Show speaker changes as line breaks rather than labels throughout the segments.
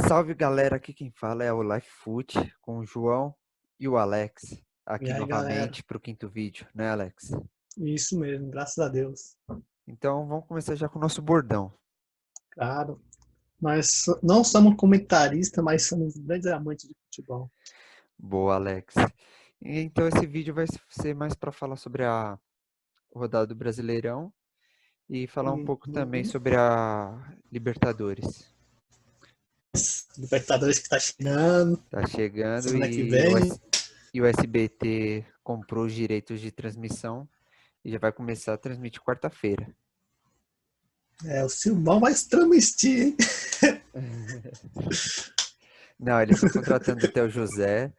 Salve galera, aqui quem fala é o LifeFoot com o João e o Alex,
E
aqui
aí, galera?
novamente para o quinto vídeo, né, Alex?
Isso mesmo, graças a Deus.
Então vamos começar já com o nosso bordão.
Claro, nós não somos comentaristas, mas somos grandes amantes de futebol.
Boa, Alex. Então esse vídeo vai ser mais para falar sobre a rodada do Brasileirão e falar um pouco também
Uhum.
sobre a Libertadores.
Libertadores que tá chegando,
Tá chegando
semana que
e
vem.
o SBT comprou os direitos de transmissão e já vai começar a transmitir quarta-feira.
O Silvão vai transmitir, hein?
Não, eles estão contratando até o José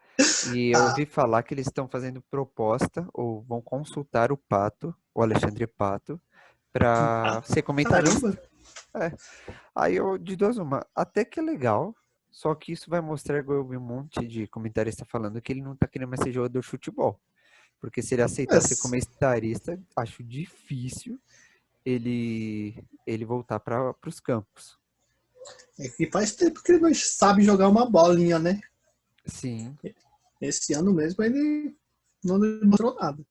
e eu
Ah,
ouvi falar que eles estão fazendo proposta ou vão consultar o Pato, o Alexandre Pato, para ser
caramba!
comentarista. É. Aí eu, de duas uma, até que é legal, só que isso vai mostrar, igual eu vi um monte de comentarista falando, que ele não tá querendo mais ser jogador de futebol. Porque se ele aceitar ser
Mas,
comentarista, acho difícil ele voltar para os campos.
é que faz tempo que ele não sabe jogar uma bolinha, né?
Sim.
Esse ano mesmo ele não demonstrou nada.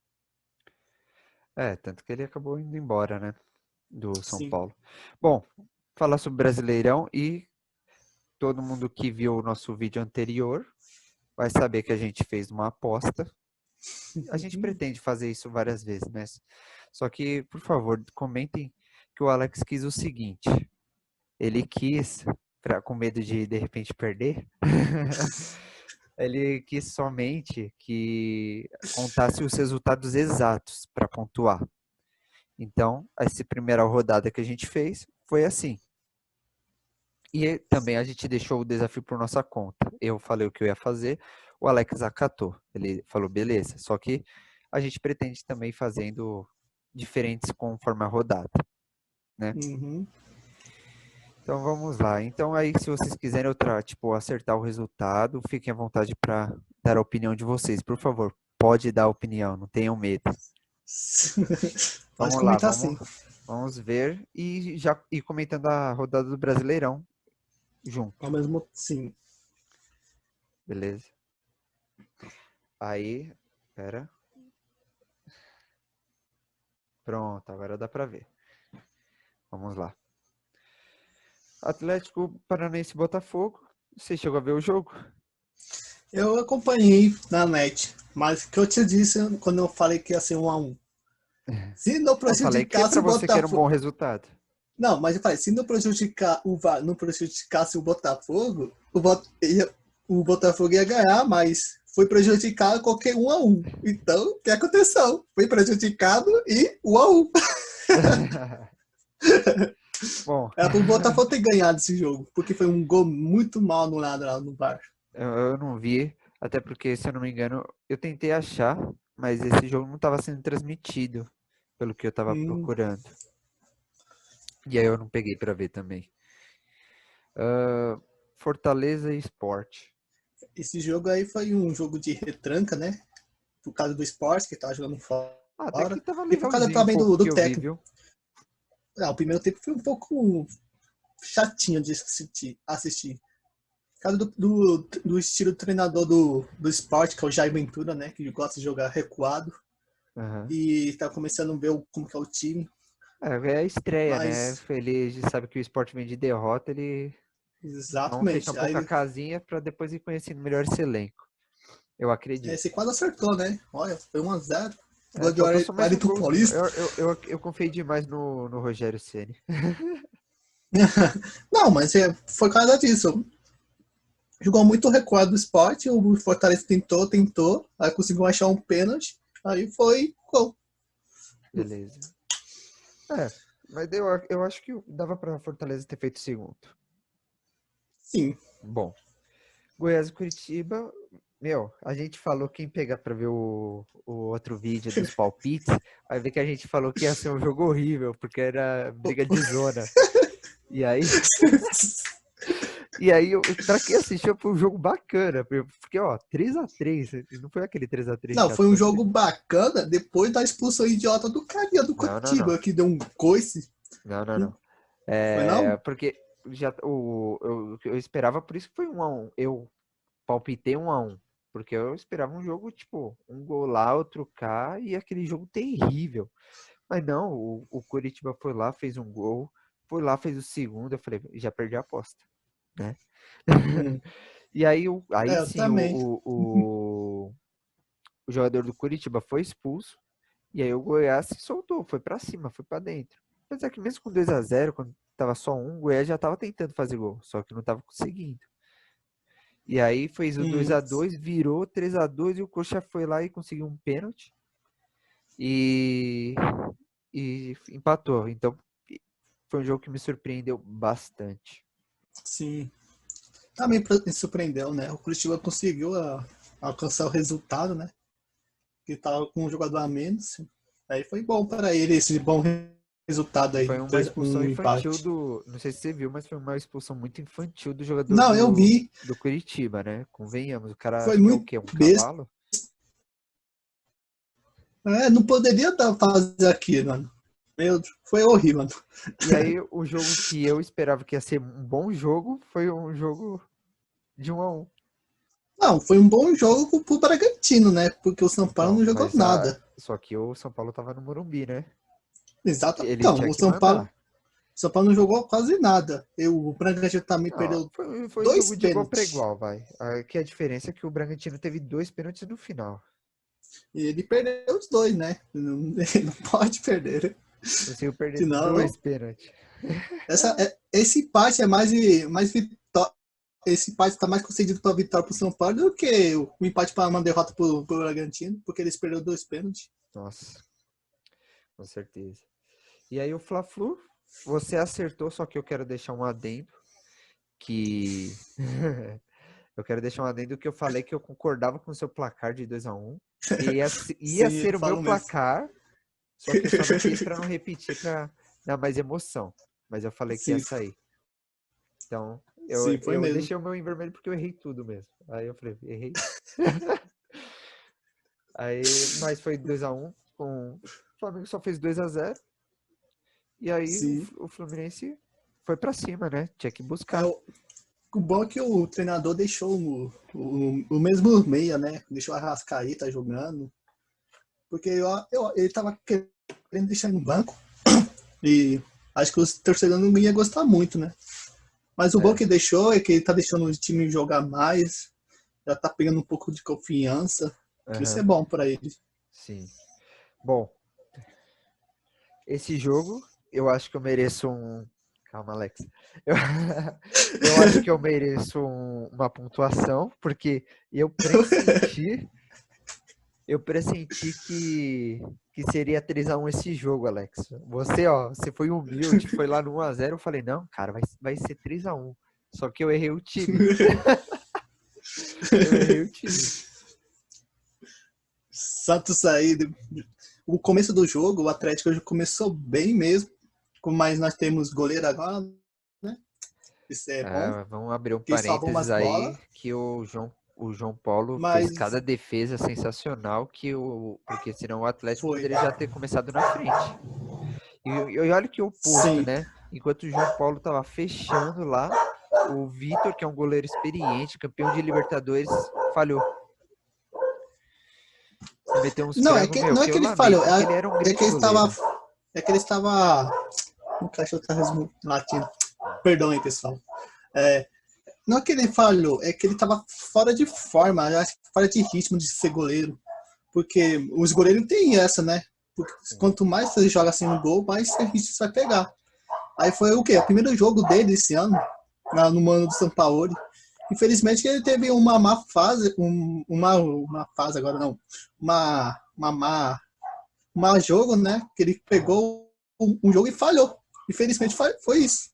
É, tanto que ele acabou indo embora, né? Do São
Sim.
Paulo. Bom, falar sobre Brasileirão e todo mundo que viu o nosso vídeo anterior vai saber que a gente fez uma aposta. A gente pretende fazer isso várias vezes, né? Só que, por favor, comentem que o Alex quis o seguinte. Ele quis, com medo de repente perder, ele quis somente que contasse os resultados exatos para pontuar. Então, essa primeira rodada que a gente fez foi assim. E também a gente deixou o desafio por nossa conta. Eu falei o que eu ia fazer, o Alex acatou. Ele falou, beleza. Só que a gente pretende também fazendo diferentes conforme a rodada, né?
Uhum.
Então vamos lá. Então aí, se vocês quiserem acertar o resultado, fiquem à vontade para dar a opinião de vocês. Por favor, pode dar a opinião, não tenham medo.
Pode
Vamos lá,
comentar sim.
vamos ver e já ir comentando a rodada do Brasileirão
Ao
junto,
mesmo sim.
beleza? Aí, pera. Pronto, agora dá para ver. Vamos lá. Atlético Paranaense e Botafogo. Você chegou a ver o jogo?
Eu acompanhei na net, mas o que eu te disse quando eu falei que ia ser 1-1. Se não
Eu falei que
prejudicasse
para
o
você que era um bom
Botafogo.
resultado.
Não, mas eu falei, se não prejudicar o não prejudicasse o Botafogo, o Botafogo ia ganhar, mas foi prejudicado qualquer 1-1. Então, o que aconteceu? Foi prejudicado e 1-1.
Bom,
Era pro Botafogo ter ganhado esse jogo, porque foi um gol muito mal anulado lá no VAR.
eu não vi, até porque, se eu não me engano, eu tentei achar, mas esse jogo não estava sendo transmitido, pelo que eu estava
Hum,
procurando. E aí eu não peguei para ver também. Fortaleza e Sport.
esse jogo aí foi um jogo de retranca, né? Por causa do esporte, que tava jogando
Até que
fora.
tava
E por causa
legalzinho um
também
pouco
do
que eu vi,
técnico.
viu?
O primeiro tempo foi um pouco chatinho de assistir. Por causa do estilo do treinador do esporte, que é o Jair Ventura, né? Que gosta de jogar recuado.
Uhum.
E tá começando a ver como que é o time.
É a estreia, né?
Mas,
Ele sabe que o Sport vem de derrota, ele vão fechar um
exatamente.
pouco a
Aí,
casinha para depois ir conhecendo melhor esse elenco. Eu acredito.
você quase acertou, né? Olha, foi 1-0.
É,
Gol de
faltou só mais um
Wellington
golzinho.
Paulista.
Eu confiei demais no Rogério Ceni.
Não, mas foi por causa disso. Jogou muito recuado do esporte, o Fortaleza tentou, aí conseguiu achar um pênalti, aí foi gol.
Beleza. É, mas eu acho que dava pra Fortaleza ter feito o segundo.
Sim.
Bom, Goiás e Curitiba, meu, a gente falou, quem pegar pra ver o outro vídeo dos palpites, vai ver que a gente falou que ia ser um jogo horrível, porque era briga de zona. E aí, pra quem assistiu, foi um jogo bacana, porque, ó, 3-3, não foi aquele 3-3
Não,
chato
foi um
que eu
jogo
falei.
bacana depois da expulsão idiota do carinha do
Não, não, não.
Curitiba, que deu um coice.
Não, não, não.
Foi não?
Porque eu esperava, por isso que foi 1-1. Eu palpitei 1-1. Porque eu esperava um jogo, tipo, um gol lá, outro cá, e aquele jogo terrível. Mas não, o Coritiba foi lá, fez um gol, foi lá, fez o segundo. Eu falei, já perdi a aposta, né?
Hum.
E aí, aí
Eu
sim,
também.
o jogador do Coritiba foi expulso. E aí o Goiás se soltou, foi pra cima, foi pra dentro. Apesar que mesmo com 2-0, quando tava só um, o Goiás já tava tentando fazer gol, só que não tava conseguindo. E aí fez o
Hum.
2-2, virou 3-2 e o Coxa foi lá e conseguiu um pênalti e, e empatou. Então foi um jogo que me surpreendeu bastante.
Sim. Também me surpreendeu, né? O Curitiba conseguiu alcançar o resultado, né? Que tava com um jogador a menos. Aí foi bom para ele esse bom resultado aí,
Foi uma expulsão
um
infantil
empate.
do. Não sei se você viu, mas foi uma expulsão muito infantil do jogador
Não, eu vi.
do Curitiba, né? Convenhamos, o cara
Foi
acho que é o
muito
quê? Um
besta.
cavalo?
Não poderia fazer aquilo, mano. Meu Deus, foi horrível, mano.
E aí o jogo que eu esperava que ia ser um bom jogo foi um jogo de 1-1.
Não, foi um bom jogo pro Bragantino, né? Porque o São Paulo
Então,
não jogou
mas
nada.
só que o São Paulo tava no Morumbi, né?
Exato.
Ele
Então,
tinha que mandar.
O São Paulo não jogou quase nada. O Bragantino também
Não,
perdeu
foi um
dois
jogo de igual para
pênaltis.
igual, vai. Aqui a diferença é que o Bragantino teve 2 pênaltis no final.
E ele perdeu os dois, né? Ele não pode perder.
Conseguiu perder
Senão,
2 pênaltis.
esse empate é mais vitória. Esse empate está mais concedido para vitória para o São Paulo do que o empate para uma derrota para o Bragantino, porque eles perderam dois pênaltis.
Nossa, com certeza. E aí o Fla-Flu, você acertou, só que eu quero deixar um adendo que eu quero deixar um adendo que eu falei que eu concordava com o seu placar de 2-1. Ia
Sim,
ser o meu
falo mesmo.
placar, só que eu só não quis para não repetir, para dar mais emoção. Mas eu falei que ia
Sim,
sair. Então,
sim, foi
eu
mesmo.
deixei o meu em vermelho porque eu errei tudo mesmo. Aí eu falei, errei. Aí, mas foi 2-1. O Flamengo só fez 2-0. E aí
Sim.
o Fluminense foi pra cima, né? Tinha que
É,
buscar.
o bom é que o treinador deixou o mesmo meia, né? Deixou a Arrascaeta jogando. Porque ele tava querendo deixar no banco. E acho que os torcedores não iam gostar muito, né? Mas o bom
É,
que deixou é que ele tá deixando o time jogar mais. Já tá pegando um pouco de confiança. Isso é
aham,
bom pra ele.
sim. Bom, esse jogo eu acho que eu mereço um. Calma, Alex. Eu, eu acho que eu mereço uma pontuação, porque eu pressenti, eu pressenti que seria 3-1 esse jogo, Alex. Você, ó, você foi humilde, foi lá no 1-0, eu falei, não, cara, vai ser 3-1. Só que eu errei o time. Eu errei o time.
Santos saído. O começo do jogo, o Atlético já começou bem mesmo. Mas nós temos goleiro agora, né? Isso é bom,
Vamos abrir um
que salvou
parênteses
umas bolas.
aí, que o João Paulo fez
Mas
cada defesa sensacional, porque senão o Atlético
foi.
poderia já ter começado na frente. E olha que oposto,
Sim.
né? Enquanto o João Paulo estava fechando lá, o Vitor, que é um goleiro experiente, campeão de Libertadores, falhou. Meteu uns
Não,
frangos, meu,
não é
que
que
eu
ele falhou,
lamento, porque ele era um
é que
grande
ele estava.
goleiro.
É que ele estava. O cachorro tá latindo. Perdão aí, pessoal. É, não é que ele falhou, é que ele estava fora de forma, eu acho que fora de ritmo de ser goleiro. Porque os goleiros têm essa, né? Porque
Sim.
quanto mais você joga assim no gol, mais ritmo você vai pegar. Aí foi o quê? O primeiro jogo dele esse ano, no Mano do São Paulo. Infelizmente ele teve uma má fase, uma fase agora não, uma má jogo, né? Que ele pegou um jogo e falhou. Infelizmente foi isso.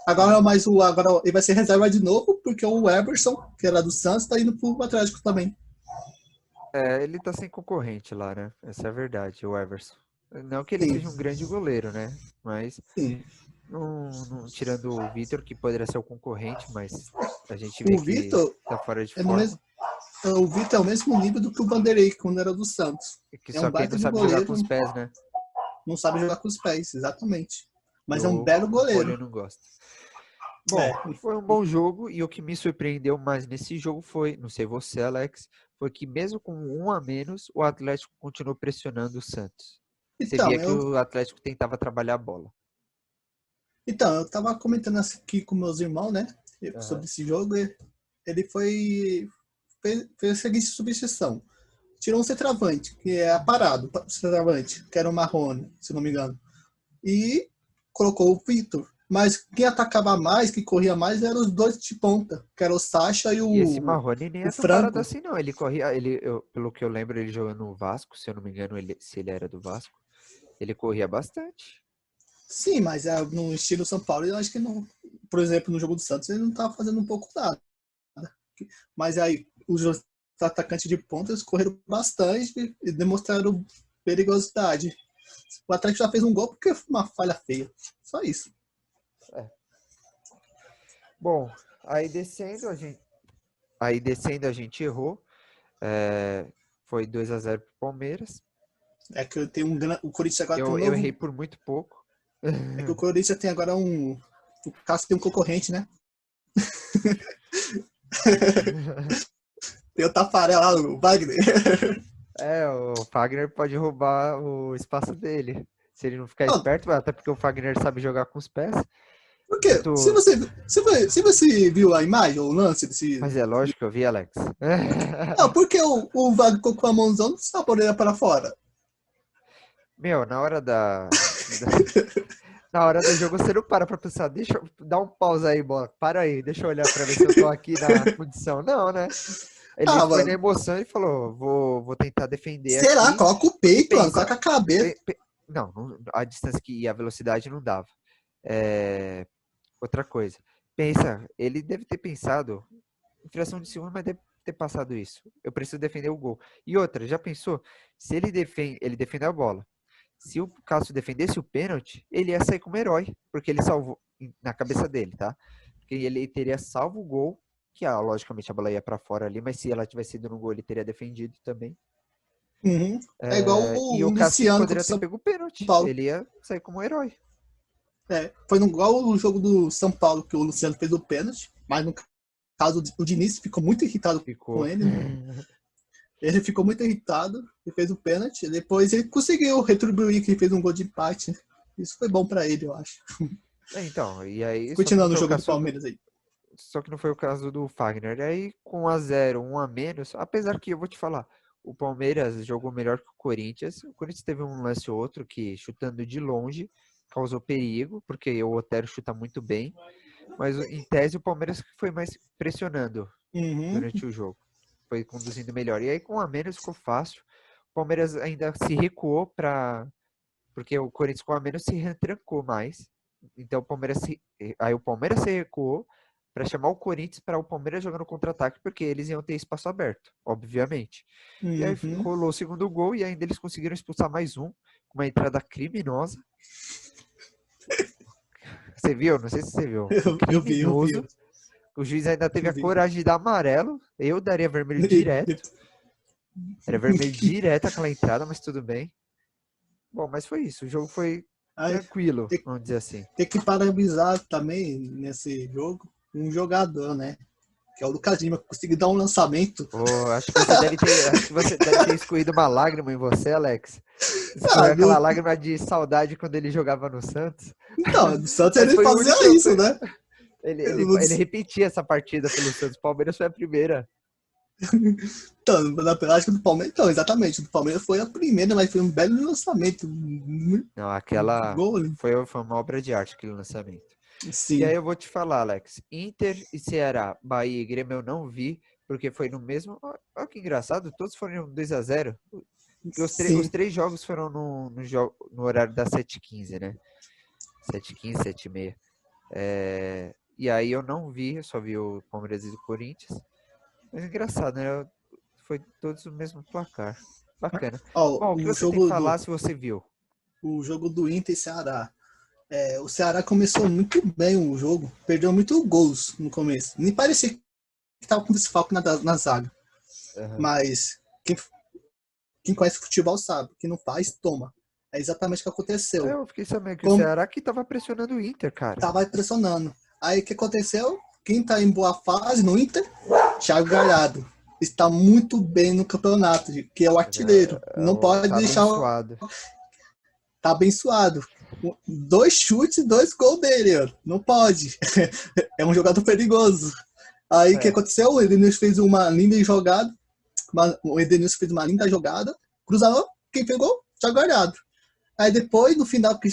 Agora,
E,
agora ele vai ser reserva de novo, porque o Everson, que era do Santos, tá indo pro Atlético também.
ele tá sem concorrente lá, né? Essa é a verdade, o Everson. Não que ele
Sim,
seja um grande goleiro, né? Mas
sim.
tirando o Vitor, que poderia ser o concorrente, mas a gente vê
O
que
Vitor
tá fora de
é no
forma.
mesmo, o Vitor é o mesmo nível do que o Vanderlei quando era do Santos.
Que
É
só
um
quem não
baita de
sabe jogar com
goleiro,
os pés, né?
não sabe jogar com os pés, exatamente.
Que
Mas é um belo
o
goleiro.
Moreno gosta. Bom, foi um bom jogo e o que me surpreendeu mais nesse jogo foi, não sei você, Alex, foi que mesmo com um a menos, o Atlético continuou pressionando o Santos. Você
Então,
via que o Atlético tentava trabalhar a bola.
eu tava comentando aqui com meus irmãos, né?
Aham.
Sobre esse jogo. E ele fez a seguinte substituição. Tirou um centroavante, que é parado, o centroavante, que era o Marrone, se não me engano. E colocou o Vitor. Mas quem atacava mais, que corria mais, eram os dois de ponta, que era o Sacha e
E esse Marrone nem
o
é tão parado
Franco.
assim, não. Ele corria, pelo que eu lembro, ele jogando no Vasco, se eu não me engano, se ele era do Vasco, ele corria bastante.
Sim, mas no estilo São Paulo, eu acho que não. Por exemplo, no jogo do Santos, ele não estava fazendo um pouco nada. Mas aí, os atacantes de pontas correram bastante e demonstraram perigosidade. O Atlético já fez um gol porque foi uma falha feia. Só isso.
É. Bom, aí descendo a gente errou. Foi 2-0 pro Palmeiras.
É que eu tenho o Corinthians agora tem um
Eu errei
novo.
por muito pouco.
É que o Corinthians tem agora um. O Cássio tem um concorrente, né? Tem o Tafarel lá, o Wagner.
O Fagner pode roubar o espaço dele. Se ele não ficar
Não,
esperto, até porque o Fagner sabe jogar com os pés.
porque
Tanto...
se você viu a imagem, o lance desse.
Mas é lógico que eu vi, Alex.
Não, porque o Wagner ficou com a mãozão não sabe por ele para fora.
Meu, na hora do jogo você não para pensar, deixa eu dar um pause aí, bola. Para aí, deixa eu olhar pra ver se eu tô aqui na condição. Não, né? Ele
Ah,
foi na
mano.
emoção e falou, vou tentar defender
Sei lá,
aqui.
coloca o
E
peito, mano,
pensa,
coloca a cabeça.
a distância e a velocidade não dava. Outra coisa, pensa, ele deve ter pensado, infração de segundo, mas deve ter passado isso. Eu preciso defender o gol. E outra, já pensou? Se ele defende a bola. Se o Cássio defendesse o pênalti, ele ia sair como herói, porque ele salvou na cabeça dele, tá? Porque ele teria salvo o gol, que logicamente a bola ia para fora ali, mas se ela tivesse ido no gol, ele teria defendido também.
Uhum. É igual
E
o
o Cássio
Luciano contra
poderia
o
ter
São
pego o pênalti.
Paulo.
Ele ia sair como herói.
Foi igual o jogo do São Paulo, que o Luciano fez o pênalti, mas no caso o Diniz ficou muito irritado com
Ficou.
ele, né? Ele ficou muito irritado e fez o pênalti. Depois ele conseguiu retribuir que ele fez um gol de empate. Isso foi bom pra ele, eu acho.
Então, e aí, só que não
Continuando o
foi o
jogo do
caso do,
Palmeiras aí.
só que não foi o caso do Fagner. E aí, com 1-0, 1 a menos, apesar que eu vou te falar, o Palmeiras jogou melhor que o Corinthians. O Corinthians teve um lance ou outro que, chutando de longe, causou perigo, porque o Otero chuta muito bem. Mas, em tese, o Palmeiras foi mais pressionando
Uhum.
durante o jogo. Foi conduzindo melhor. E aí, com 1 a menos, ficou fácil. O Palmeiras ainda se recuou porque o Corinthians com 1 a menos se retrancou mais. Então, aí o Palmeiras se recuou para chamar o Corinthians para o Palmeiras jogando contra-ataque, porque eles iam ter espaço aberto, obviamente. E aí
Uhum.
rolou o segundo gol e ainda eles conseguiram expulsar mais um, com uma entrada criminosa. Você viu? Não sei se você viu. Foi
Eu vi, eu vi.
criminoso. O juiz ainda teve
Eu
a
vi.
coragem de dar amarelo. Eu daria vermelho direto. Era vermelho direto aquela entrada, mas tudo bem. Bom, mas foi isso. O jogo foi
Aí,
tranquilo,
tem,
vamos dizer assim.
tem que parabenizar também nesse jogo um jogador, né? Que é o Lucas Lima, que conseguiu dar um lançamento.
Acho que você deve ter escorrido uma lágrima em você, Alex.
Ah,
Escorreu aquela lágrima de saudade quando ele jogava no Santos.
então, no Santos
Mas
ele
foi o
fazia
único.
isso, né?
Ele repetia essa partida pelo Santos. O Palmeiras foi a primeira.
Então, na prática do Palmeiras, então, exatamente. Do Palmeiras foi a primeira, mas foi um belo lançamento.
Não,
Um
aquela
gol,
foi uma obra de arte, aquele lançamento. E aí
sim.
eu vou te falar, Alex. Inter e Ceará, Bahia e Grêmio eu não vi, porque foi no mesmo. Olha que engraçado, todos foram 2-0. Porque os
Sim.
três jogos foram no horário das 7h15, né? 7h15, 7h30. E aí eu não vi, eu só vi o Palmeiras e o Corinthians. Mas engraçado, né? Foi todos o mesmo placar. Bacana.
Ó,
Bom, o que você tem que falar se você viu?
o jogo do Inter e Ceará. O Ceará começou muito bem o jogo, perdeu muito gols no começo. Nem parecia que estava com desfalque na zaga.
Uhum.
Mas quem conhece futebol sabe, quem não faz, toma. É exatamente o que aconteceu.
Eu fiquei sabendo que o
Como
Ceará que tava pressionando o Inter, cara.
tava pressionando. Aí o que aconteceu? Quem tá em boa fase no Inter? Thiago Galhardo. Está muito bem no campeonato, que é o artilheiro. Não pode
Tá
deixar.
abençoado.
Tá abençoado. 2 chutes, 2 gols dele, ó. Não pode. É um jogador perigoso. Aí o que
É,
aconteceu? O Edenilson fez uma linda jogada. O Edenilson fez uma linda jogada. Cruzador, quem pegou? Thiago Galhardo. Aí depois, no final, que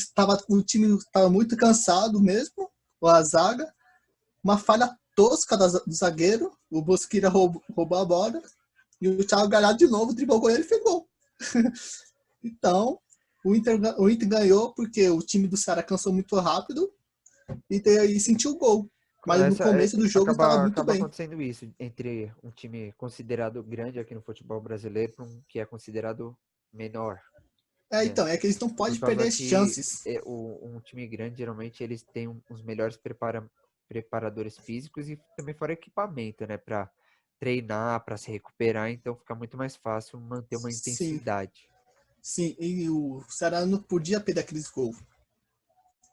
o time estava muito cansado mesmo, a zaga, uma falha tosca do zagueiro, o Bosquilha roubou a bola, e o Thiago Galhardo de novo driblou com ele e fez gol. Então, o Inter ganhou porque o time do Ceará cansou muito rápido e sentiu o gol. Mas no
começa,
começo do jogo estava muito
acaba
bem.
acontecendo isso entre um time considerado grande aqui no futebol brasileiro para um que é considerado menor, né?
Então, é que eles não
Por
podem
causa
perder as
que
chances.
um time grande, geralmente, eles têm os melhores preparadores físicos e também fora equipamento, né? Para treinar, para se recuperar, então fica muito mais fácil manter uma
Sim,
intensidade.
sim. E o Ceará não podia perder aqueles gols.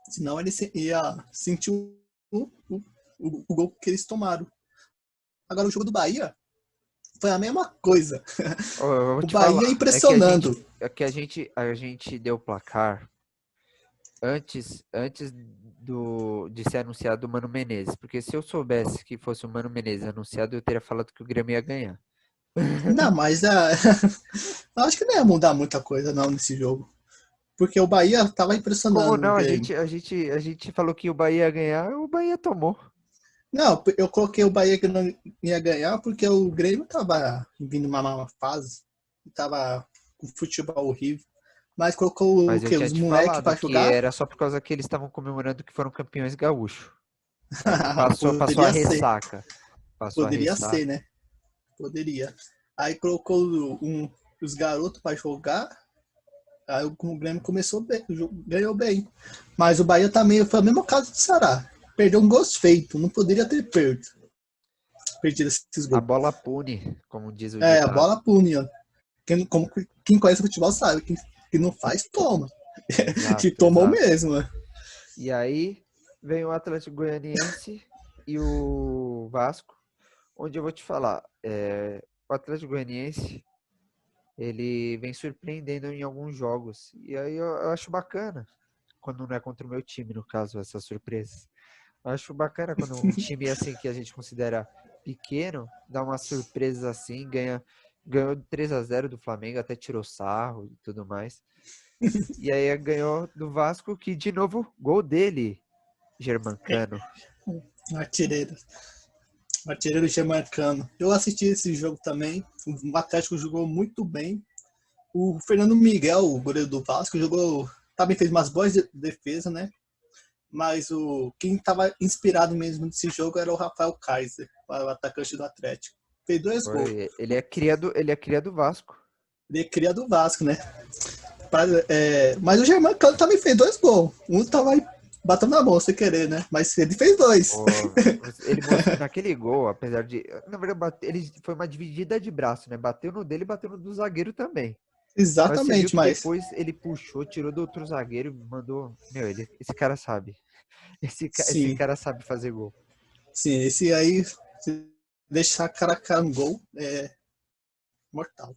Senão ele ia sentir o gol que eles tomaram. Agora, o jogo do Bahia foi a mesma coisa.
Eu vou
O
te
Bahia
falar,
impressionando.
a gente deu o placar antes de ser anunciado o Mano Menezes, porque se eu soubesse que fosse o Mano Menezes anunciado, eu teria falado que o Grêmio ia ganhar.
Não, mas eu acho que não ia mudar muita coisa não nesse jogo. Porque o Bahia tava
Como
impressionando o
não?
Grêmio.
A gente falou que o Bahia ia ganhar, o Bahia tomou.
Não, eu coloquei o Bahia que não ia ganhar porque o Grêmio tava vindo uma má fase. Tava com futebol horrível. Mas colocou o
Mas eu
quê?
tinha
Os
te
moleques
falado
pra
que
jogar?
era só por causa que eles estavam comemorando que foram campeões gaúchos. Aí passou a
Poderia ser.
ressaca. Passou a
Poderia
ressaca.
ser, né? Poderia. Aí colocou os garotos pra jogar. Aí o Grêmio começou bem, ganhou bem. Mas o Bahia também foi o mesmo caso do Ceará. Perdeu um gol feito, não poderia ter perdido esses
A
gols.
bola pune, como diz o
É, a
ditado.
bola pune, ó. Quem conhece o futebol sabe, quem não faz, toma. E
Exato,
tomou
exato.
mesmo, ó.
E aí vem o Atlético Goianiense e o Vasco, onde eu vou te falar, o Atlético Goianiense, ele vem surpreendendo em alguns jogos. E aí eu acho bacana, quando não é contra o meu time, no caso, essas surpresas. Eu acho bacana quando um time assim que a gente considera pequeno, dá uma surpresa assim, ganhou de 3-0 do Flamengo, até tirou sarro e tudo mais. E aí ganhou do Vasco, que de novo, gol dele, Germancano.
Artilheiro. Artilheiro Germancano. Eu assisti esse jogo também. O Atlético jogou muito bem. O Fernando Miguel, o goleiro do Vasco, jogou. Também fez umas boas defesas, né? Mas quem estava inspirado mesmo nesse jogo era o Rafael Kaiser, o atacante do Atlético. Fez 2 gols.
Ele é cria do Vasco.
Ele é cria do Vasco, né? Mas o Germancano também fez 2 gols. Um tava aí batendo na mão, sem querer, né? Mas ele fez 2.
Pô, ele mostrou naquele gol, apesar de. Na verdade, ele foi uma dividida de braço, né? Bateu no dele e bateu no do zagueiro também. Mas você viu
Exatamente,
que
mas.
depois ele puxou, tirou do outro zagueiro e mandou. Meu, esse cara sabe. Esse
Sim,
cara sabe fazer gol.
sim, esse aí, se deixar a cara a cara no gol, é mortal.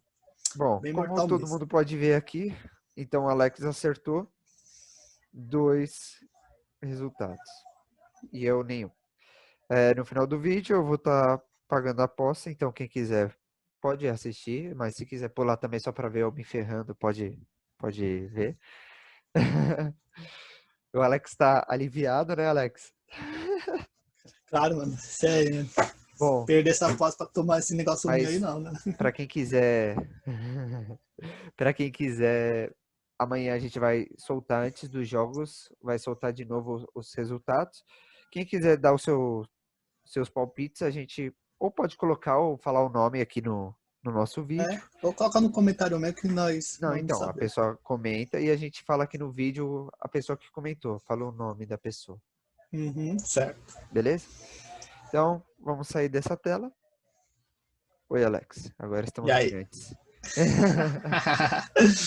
Bom,
Bem
como
mortal
todo
mesmo.
mundo pode ver aqui, então o Alex acertou 2 resultados. E eu nenhum. No final do vídeo eu vou estar pagando a aposta, então quem quiser pode assistir, mas se quiser pular também só para ver eu me ferrando, pode ver. O Alex está aliviado, né, Alex?
Claro, mano. Sério,
Bom,
perder essa aposta pra tomar esse negócio ruim aí,
mas
não, né?
para quem quiser, para quem quiser, amanhã a gente vai soltar antes dos jogos, vai soltar de novo os resultados. Quem quiser dar seus palpites, a gente ou pode colocar ou falar o nome aqui no nosso vídeo.
Ou coloca no comentário mesmo que nós
Não,
vamos
então, a
saber.
pessoa comenta e a gente fala aqui no vídeo a pessoa que comentou, fala o nome da pessoa,
Uhum, certo.
beleza? Então, vamos sair dessa tela. Oi, Alex, agora
E
estamos
aí?
gigantes.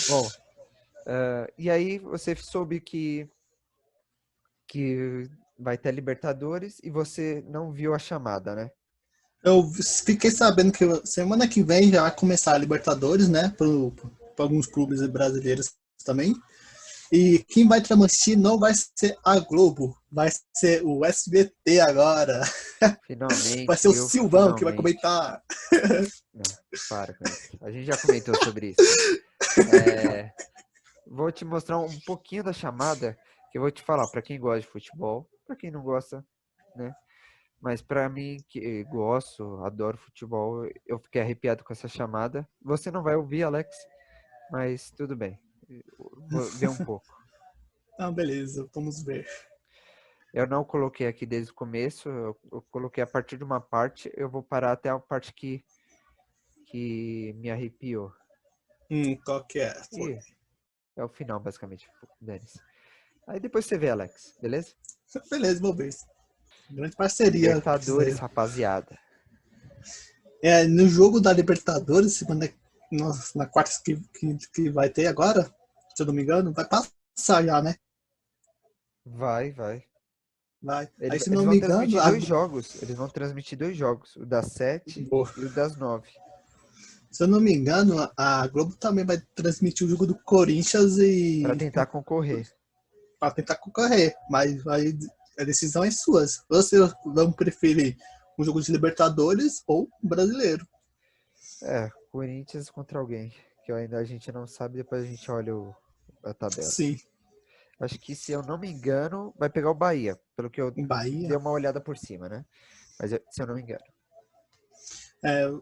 Bom, e aí você soube que vai ter a Libertadores e você não viu a chamada, né?
Eu fiquei sabendo que semana que vem já vai começar a Libertadores, né? Para alguns clubes brasileiros também. E quem vai transmitir não vai ser a Globo, vai ser o SBT agora. Vai
Finalmente,
ser o
viu?
Silvão que vai
Finalmente.
comentar.
Não, para com isso. A gente já comentou sobre isso. É, vou te mostrar um pouquinho da chamada que eu vou te falar para quem gosta de futebol, para quem não gosta, né? Mas para mim que gosto, adoro futebol, eu fiquei arrepiado com essa chamada. Você não vai ouvir, Alex, mas tudo bem. Vou ver um pouco.
Ah, beleza, vamos ver.
Eu não coloquei aqui desde o começo, eu coloquei a partir de uma parte, eu vou parar até a parte que me arrepiou.
Qual que é? Foi.
E é o final, basicamente, Denis. Aí depois você vê, Alex, beleza?
Beleza, vou ver. Grande parceria.
Libertadores, rapaziada.
No jogo da Libertadores, na quarta que vai ter agora, se eu não me engano, vai passar já, né?
Vai, vai.
Vai. Aí,
Eles,
se
eles
não
vão
me engano,
transmitir dois jogos. Eles vão transmitir dois jogos, o das 7 e o das 9.
se eu não me engano, a Globo também vai transmitir o jogo do Corinthians
Para
e
tentar concorrer.
para tentar concorrer. Mas aí a decisão é sua. Você vão preferir um jogo de Libertadores ou brasileiro?
Corinthians contra alguém, que ainda a gente não sabe, depois a gente olha a tabela.
Sim.
Acho que, se eu não me engano, vai pegar o Bahia, pelo que eu
Bahia.
dei uma olhada por cima, né? Mas se eu não me engano.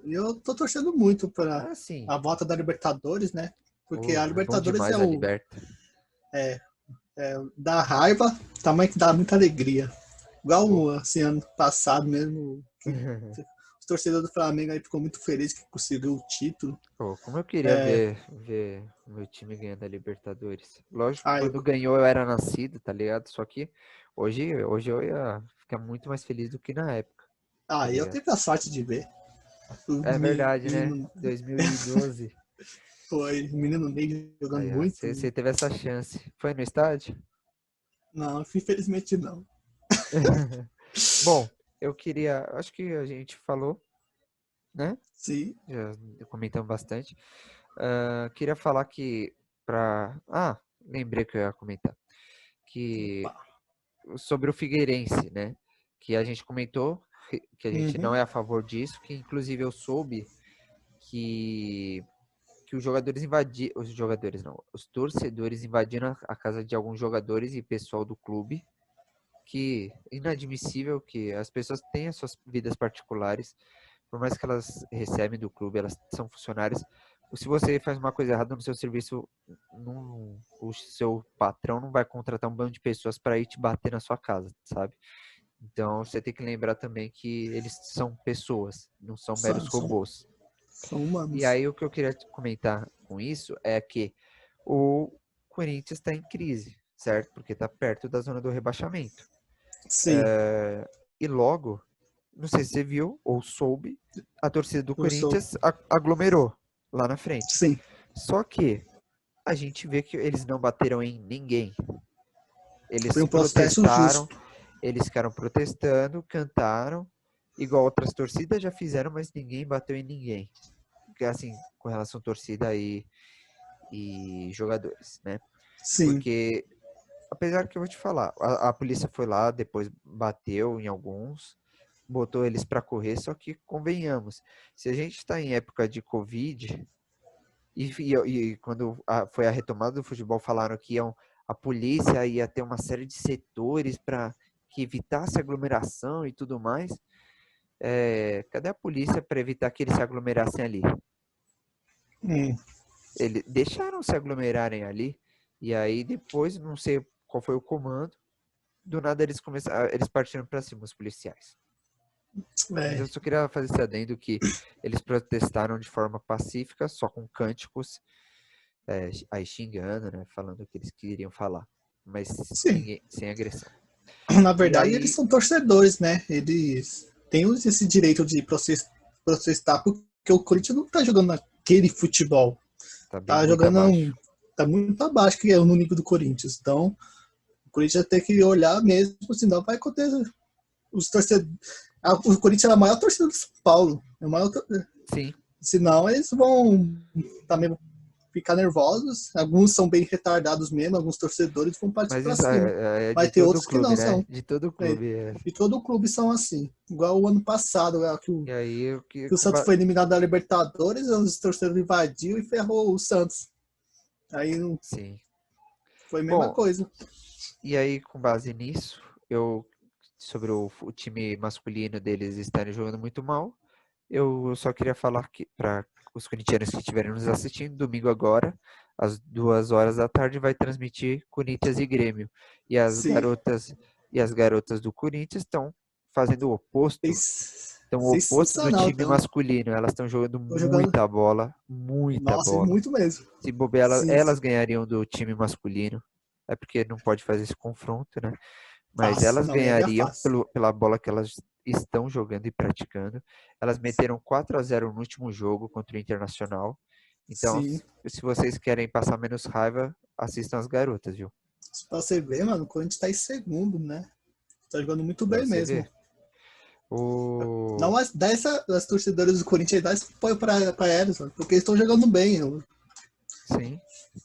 Eu tô torcendo muito para
Ah, sim.
a volta da Libertadores, né? Porque a
É bom
Libertadores
demais
é
a
o
Liberta.
da raiva, tamanho que dá muita alegria.
Pô.
Igual assim, ano passado mesmo, que os torcedores do Flamengo aí ficou muito feliz que conseguiu o título.
Pô, como eu queria ver o meu time ganhando a Libertadores. Lógico,
Aí,
quando ganhou eu era nascido, tá ligado? Só que hoje eu ia ficar muito mais feliz do que na época, tá
eu
ligado?
tive a sorte de ver. O
É verdade, né?
menino
2012.
foi o menino Ney jogando
Aí, ó,
muito.
você teve essa chance. Foi no estádio?
Não, infelizmente não.
Bom, eu queria. Acho que a gente falou, né?
Sim.
Já comentamos bastante. Queria falar que lembrei que eu ia comentar. Que
Opa.
sobre o Figueirense, né? Que a gente comentou que a gente não
Uhum.
é a favor disso, que inclusive eu soube que os jogadores invadiram, os jogadores não, os torcedores invadiram a casa de alguns jogadores e pessoal do clube, que é inadmissível que as pessoas tenham suas vidas particulares, por mais que elas recebem do clube, elas são funcionárias. Se você faz uma coisa errada no seu serviço, o seu patrão não vai contratar um bando de pessoas para ir te bater na sua casa, sabe? Então você tem que lembrar também que eles são pessoas, não são meros
São, são,
robôs.
são
E
humanos.
aí o que eu queria comentar com isso é que o Corinthians está em crise, certo? Porque está perto da zona do rebaixamento.
Sim,
E logo, não sei se você viu ou soube, a torcida do
eu sou.
Corinthians aglomerou lá na frente.
Sim,
Só que a gente vê que eles não bateram em ninguém.
foi
Eles
um processo
protestaram,
justo.
eles ficaram protestando, cantaram, igual outras torcidas já fizeram, mas ninguém bateu em ninguém. Assim, com relação à torcida e jogadores, né?
Sim.
Porque, apesar que eu vou te falar, a polícia foi lá, depois bateu em alguns, botou eles para correr, só que convenhamos, se a gente está em época de Covid, e quando foi a retomada do futebol, falaram que a polícia ia ter uma série de setores para que evitasse aglomeração e tudo mais. Cadê a polícia para evitar que eles se aglomerassem ali?
Hum.
Eles deixaram se aglomerarem ali, e aí depois, não sei qual foi o comando, do nada eles partiram para cima, os policiais. Mas
É.
eu só queria fazer esse adendo que eles protestaram de forma pacífica, só com cânticos, aí xingando, né, falando o que eles queriam falar, mas
Sim.
sem agressão.
Na
E
verdade, eles
aí,
são torcedores, né? Eles têm esse direito de protestar porque o Corinthians não tá jogando aquele futebol.
tá bem
Tá
muito
jogando.
abaixo.
Tá muito abaixo que é no nível do Corinthians. Então, O Corinthians tem que olhar mesmo, senão vai acontecer. Os torcedores. O Corinthians é a maior torcida do São Paulo. É a maior
Sim.
Senão eles vão também ficar nervosos. Alguns são bem retardados mesmo, alguns torcedores vão partir
Mas
pra
isso
cima.
é
Vai
de
ter
todo
outros que
clube,
não
né?
são.
De todo
É,
clube.
e todo clube são assim. Igual o ano passado,
E aí, o que
que o Santos foi eliminado da Libertadores, os torcedores invadiu e ferrou o Santos. Aí
Sim.
foi a mesma
Bom,
coisa.
e aí, com base nisso, sobre o time masculino deles estarem jogando muito mal, eu só queria falar que para os corintianos que estiverem nos assistindo, domingo agora, às 2 horas da tarde, vai transmitir Corinthians e Grêmio. E
Sim.
as garotas do Corinthians estão fazendo o oposto. Então, o oposto do
Sensacional.
time
Então,
masculino. Elas estão jogando
tô jogando.
muita bola, muita
Nossa, e
bola.
muito mesmo.
Se bobear,
Sim.
elas ganhariam do time masculino. É porque não pode fazer esse confronto, né? Mas
Fácil.
elas
Não, ia ganhar
ganhariam
fácil.
pela bola que elas estão jogando e praticando. Elas meteram 4-0 no último jogo contra o Internacional. Então,
Sim.
se vocês querem passar menos raiva, assistam as garotas, viu?
Pra você ver, mano, o Corinthians tá em segundo, né? Tá jogando muito
Pra
bem
você
mesmo.
ver. O...
Não, as torcedoras do Corinthians dá esse apoio pra elas, mano, porque eles estão jogando bem. O
Sim.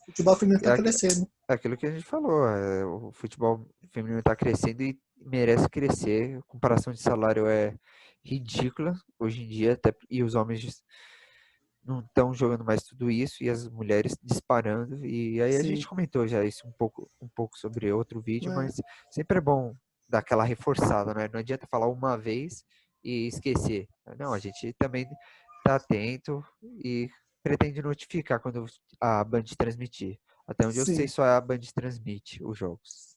futebol feminino
É
tá crescendo.
aquilo que a gente falou. O futebol feminino está crescendo e merece crescer. A comparação de salário é ridícula hoje em dia, até, e os homens não estão jogando mais tudo isso e as mulheres disparando. E aí a
Sim.
gente comentou já isso um pouco sobre outro vídeo,
É,
mas sempre é bom dar aquela reforçada, né? Não adianta falar uma vez e esquecer. Não, a gente também está atento e pretende notificar quando a Band transmitir. Até onde eu sei,
sim,
só a Band transmite os jogos.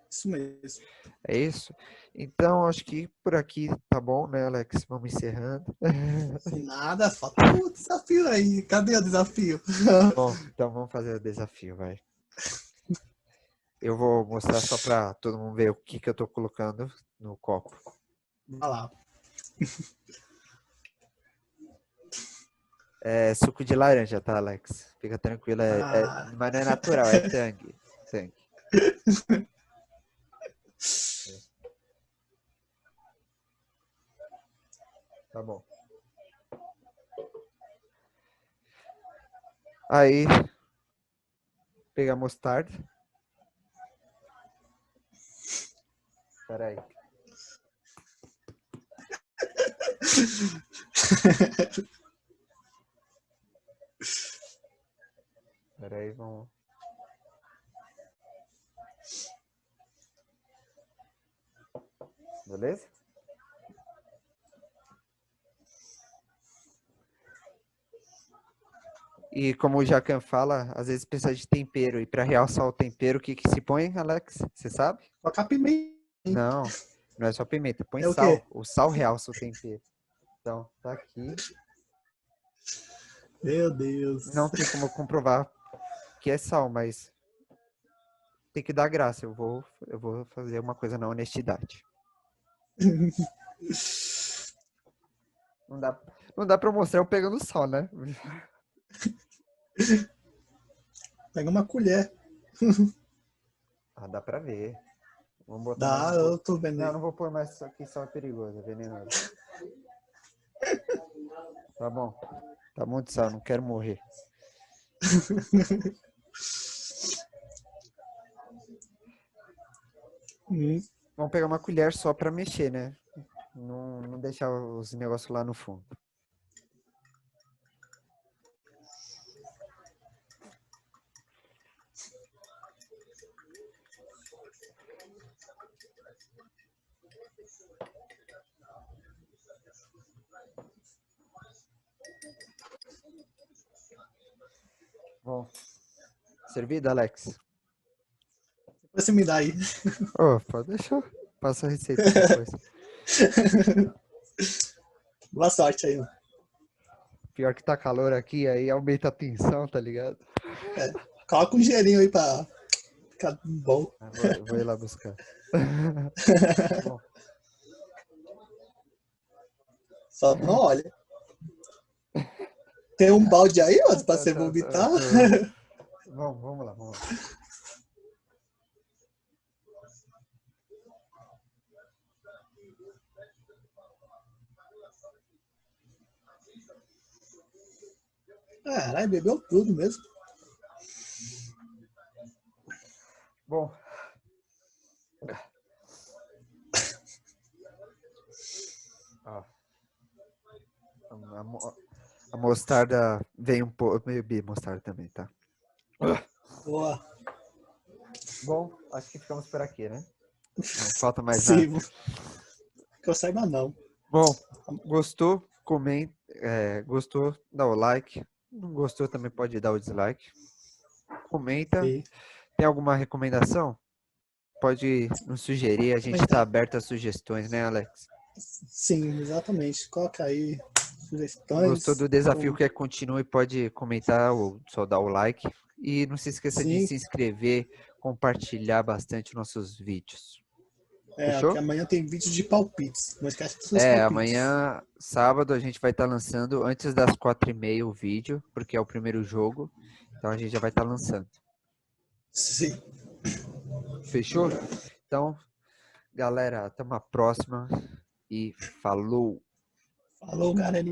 isso mesmo.
É isso? Então, acho que por aqui tá bom, né, Alex? Vamos encerrando.
Sem nada, falta o desafio aí. Cadê o desafio?
Bom, então vamos fazer o desafio, vai. Eu vou mostrar só para todo mundo ver o que eu tô colocando no copo.
Vai lá.
É suco de laranja, tá, Alex? Fica tranquilo, mas não é natural, é Tang. Tang. Tá bom. Aí, pegar mostarda. Espera aí. Espera aí, vamos. Beleza? E como o Jacan fala, às vezes precisa de tempero. E para realçar o tempero, o que se põe, Alex? Você sabe?
Colocar pimenta.
Não, não é só pimenta. Põe
É o quê?
sal. O sal realça o tempero. Então, tá aqui.
Meu Deus.
Não tem como comprovar que é sal, mas tem que dar graça. Eu vou fazer uma coisa na honestidade. Não dá para mostrar eu pegando sal, né?
Pega uma colher.
Ah, dá para ver. Vamos botar
Dá,
mais.
eu tô vendo
Não,
aí.
não vou pôr mais isso aqui, sal é perigoso, é venenoso. Tá bom. Tá muito sal, não quero morrer. Vamos pegar uma colher só para mexer, né? Não deixar os negócios lá no fundo. Bom, servido, Alex?
Depois você me dá aí.
Oh, pode deixar. Passa a receita depois.
Boa sorte aí, mano.
Pior que tá calor aqui, aí aumenta a tensão, tá ligado?
É, coloca um gelinho aí pra ficar bom.
Vou ir lá buscar. Bom,
Só não olha. Tem um balde aí, mano, pra você vomitar?
vamos lá.
Caralho, bebeu tudo mesmo.
Bom. Ó. A mostarda vem um pouco. Eu bebi mostarda também, tá?
Boa.
Bom, acho que ficamos por aqui, né? Não falta mais
Sim,
nada.
que eu saiba não.
Bom, gostou? Comente. Gostou? Dá o like. Não gostou, também pode dar o dislike. Comenta.
Sim.
Tem alguma recomendação? Pode nos sugerir. A gente está
Comentar.
aberto a sugestões, né, Alex?
Sim, exatamente. Coloca aí
Gostou
sugestões.
do desafio, quer continue, pode comentar ou só dar o like. E não se esqueça de
Sim,
se inscrever, compartilhar bastante nossos vídeos.
que
Fechou?
amanhã tem vídeo de palpites. Não esquece dos seus palpites.
Amanhã, sábado, a gente vai estar lançando antes das 4h30 o vídeo, porque é o primeiro jogo. Então a gente já vai estar lançando.
Sim.
Fechou? Então, galera, até uma próxima e falou!
Falou, galera.